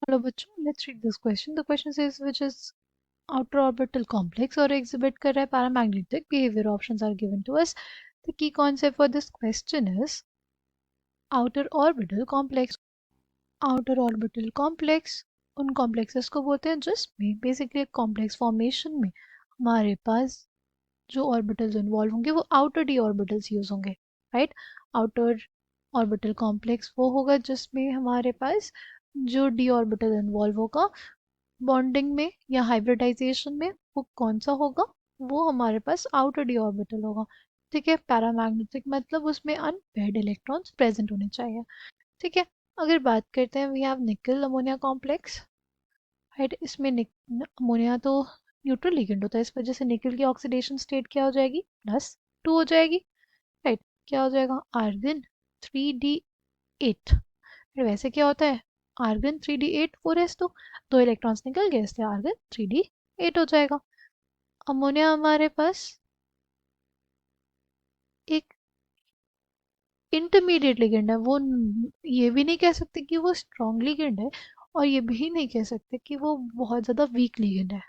Hello बच्चों, let's read this question. The question says which is outer orbital complex or exhibit कर रहा है paramagnetic behavior. Options are given to us. The key concept for this question is outer orbital complex. Outer orbital complex उन complexes को बोलते हैं जिसमें basically complex formation में हमारे पास जो orbitals involve होंगे वो outer d orbitals use होंगे, right? outer orbital complex वो होगा जिसमें हमारे पास जो d orbital involve होगा बॉन्डिंग में या हाइब्रिडाइजेशन में, वो कौन सा होगा? वो हमारे पास आउटर डी ऑर्बिटल होगा। ठीक है, पैरामैग्नेटिक मतलब उसमें अनपेयर्ड इलेक्ट्रॉन्स प्रेजेंट होने चाहिए। ठीक है, अगर बात करते हैं वी हैव निकल अमोनिया कॉम्प्लेक्स, राइट? इसमें अमोनिया तो न्यूट्रल लिगेंड होता है, इस वजह से निकल की ऑक्सीडेशन स्टेट क्या हो जाएगी? +2 हो जाएगी, राइट? क्या हो जाएगा? Argon 3d8। वैसे क्या होता है? आर्गन 3d8 4s2, दो इलेक्ट्रॉन्स निकल गए इसलिए आर्गन 3d8 हो जाएगा। अमोनिया हमारे पास एक इंटरमीडिएट लिगेंड है, वो ये भी नहीं कह सकते कि वो स्ट्रॉन्ग लिगेंड है और ये भी नहीं कह सकते कि वो बहुत ज़्यादा वीक लिगेंड है।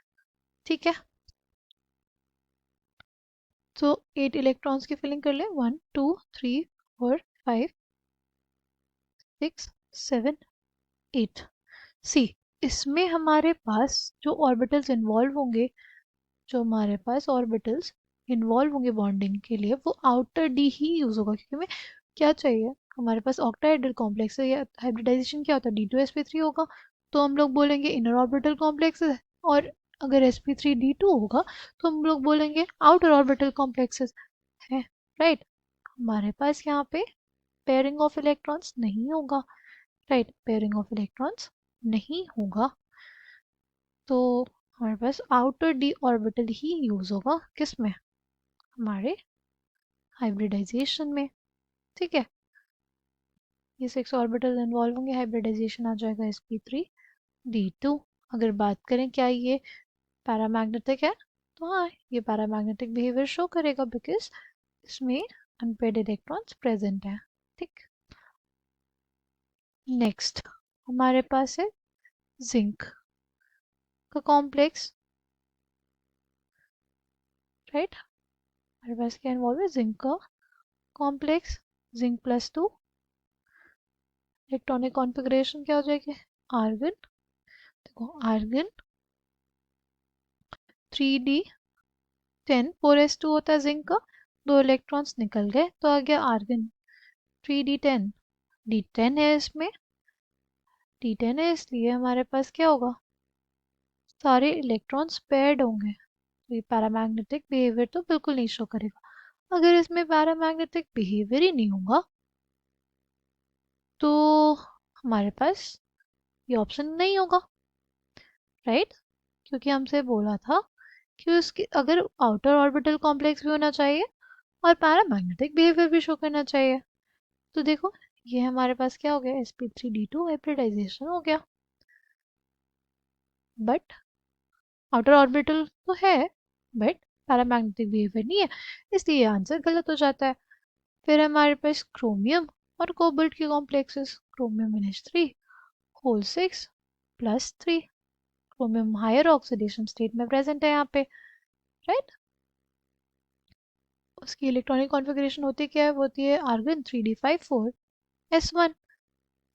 ठीक है, तो 8 इलेक्ट्रॉन्स की फिलिंग कर ले। 1 2 3 4 5 6 7 8। सी, इसमें हमारे पास जो ऑर्बिटल्स इन्वॉल्व होंगे, जो हमारे पास ऑर्बिटल्स इन्वॉल्व होंगे बॉन्डिंग के लिए, वो आउटर डी ही यूज होगा, क्योंकि हमें क्या चाहिए? हमारे पास ऑक्टाहेड्रल कॉम्प्लेक्स है, या हाइब्रिडाइजेशन क्या होता है? D2sp3 होगा, तो हम लोग बोलेंगे इनर ऑर्बिटल कॉम्प्लेक्स है। और अगर sp3d2 होगा तो हम लोग बोलेंगे आउटर ऑर्बिटल कॉम्प्लेक्सेस है, राइट? हमारे पास यहाँ पे पेयरिंग ऑफ इलेक्ट्रॉन्स नहीं होगा, राइट? पेयरिंग ऑफ इलेक्ट्रॉन्स नहीं होगा, तो हमारे पास आउटर डी ऑर्बिटल ही यूज होगा किस में? हमारे हाइब्रिडाइजेशन में। ठीक है, ये 6 ऑर्बिटल इन्वॉल्व होंगे, हाइब्रिडाइजेशन आ जाएगा sp3d2। अगर बात करें क्या ये पैरामैग्नेटिक है, तो हाँ, ये पैरामैग्नेटिक बिहेवियर शो करेगा बिकॉज इसमें अनपेयर्ड इलेक्ट्रॉन्स प्रेजेंट है। ठीक, नेक्स्ट हमारे पास है जिंक का कॉम्प्लेक्स, राइट? हमारे पास क्या इन्वॉल्व है? जिंक का कॉम्प्लेक्स, जिंक +2। इलेक्ट्रॉनिक कॉन्फ़िगरेशन क्या हो जाएगी? आर्गन, देखो आर्गन 3d10 4s2 होता है जिंक का, दो इलेक्ट्रॉन्स निकल गए तो आ गया आर्गन 3d10। d10 है इसमें, d10 है इसलिए हमारे पास क्या होगा? सारे इलेक्ट्रॉन्स पेयर्ड होंगे, तो ये पैरामैग्नेटिक बिहेवियर तो बिल्कुल नहीं शो करेगा। अगर इसमें पैरामैग्नेटिक बिहेवियर ही नहीं होगा तो हमारे पास ये ऑप्शन नहीं होगा, राइट? क्योंकि हमसे बोला था कि उसकी अगर आउटर ऑर्बिटल कॉम्प्लेक्स भी होना चाहिए और पैरामैग्नेटिक बिहेवियर भी शो करना चाहिए। तो देखो, ये हमारे पास क्या हो गया? sp3d2 हाइब्रिडाइजेशन हो गया, बट आउटर ऑर्बिटल तो है, बट पैरामैग्नेटिक बिहेवियर नहीं है, इसलिए ये आंसर गलत हो जाता है। फिर हमारे पास क्रोमियम और कोबाल्ट के complexes, chromium -3 whole 6 +3। Chromium higher oxidation state में प्रेजेंट है यहाँ पे, राइट? उसकी इलेक्ट्रॉनिक कॉन्फ़िगरेशन होती क्या है? वो होती है आर्गन 3d54s1।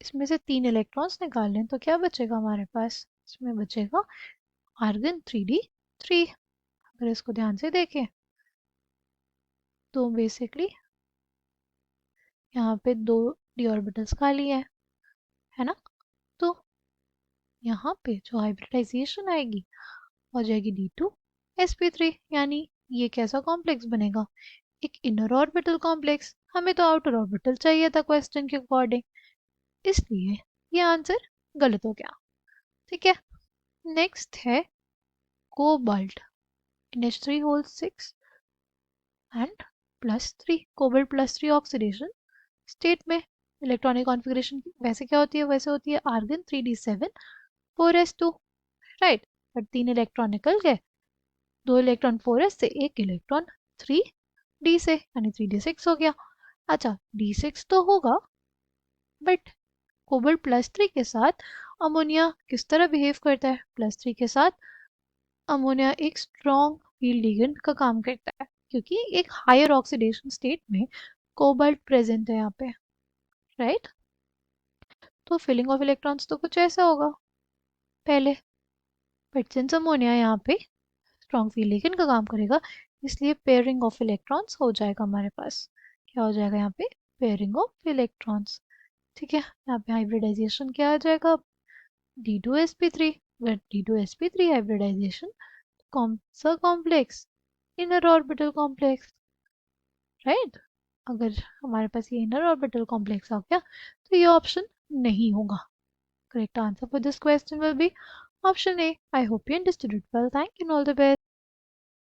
इसमें से 3 इलेक्ट्रॉन्स निकाल लें तो क्या बचेगा हमारे पास? इसमें बचेगा आर्गन 3d3। अगर इसको ध्यान से देखें तो बेसिकली यहाँ पे 2 डी ऑर्बिटल्स खाली है ना? तो यहाँ पे जो हाइब्रिडाइजेशन आएगी हो जाएगी d2sp3, यानी ये कैसा कॉम्प्लेक्स बनेगा? एक इनर ऑर्बिटल कॉम्प्लेक्स। हमें तो आउटर ऑर्बिटल चाहिए था क्वेश्चन के अकॉर्डिंग, इसलिए ये आंसर गलत हो गया। ठीक है, नेक्स्ट है cobalt NH3 whole 6 and +3। Cobalt +3 oxidation state में इलेक्ट्रॉनिक कॉन्फ़िगरेशन वैसे क्या होती है? वैसे होती है argon 3d7 4s2, right? But 3 electron निकल गए, 2 इलेक्ट्रॉन 4s से, एक इलेक्ट्रॉन 3d से, यानी 3d6 हो गया। अच्छा, d6 तो होगा, बट कोबाल्ट +3 के साथ अमोनिया किस तरह बिहेव करता है +3 के साथ? अमोनिया एक स्ट्रॉन्ग फील्ड लिगेंड का काम करता है क्योंकि एक हायर ऑक्सीडेशन स्टेट में कोबाल्ट प्रेजेंट है यहाँ पे, राइट? तो फिलिंग ऑफ इलेक्ट्रॉन्स तो कुछ ऐसा होगा पहले, बट सिंस अमोनिया यहाँ पे स्ट्रॉन्ग फील्ड लिगेंड का काम करेगा, इसलिए पेयरिंग ऑफ इलेक्ट्रॉन्स हो जाएगा हमारे पास। क्या हो जाएगा यहाँ पे? Pairing of electrons. ठीक है, यहाँ पे हाइब्रिडाइजेशन क्या आ जाएगा? D2sp3। अगर D2sp3 हाइब्रिडाइजेशन, कौन सा complex? Inner orbital complex, right? अगर हमारे पास ये इनर ऑर्बिटल कॉम्प्लेक्स आ गया तो ये ऑप्शन नहीं होगा। Correct answer for this question will be option A. I hope you understood it well. Thank you and all the best.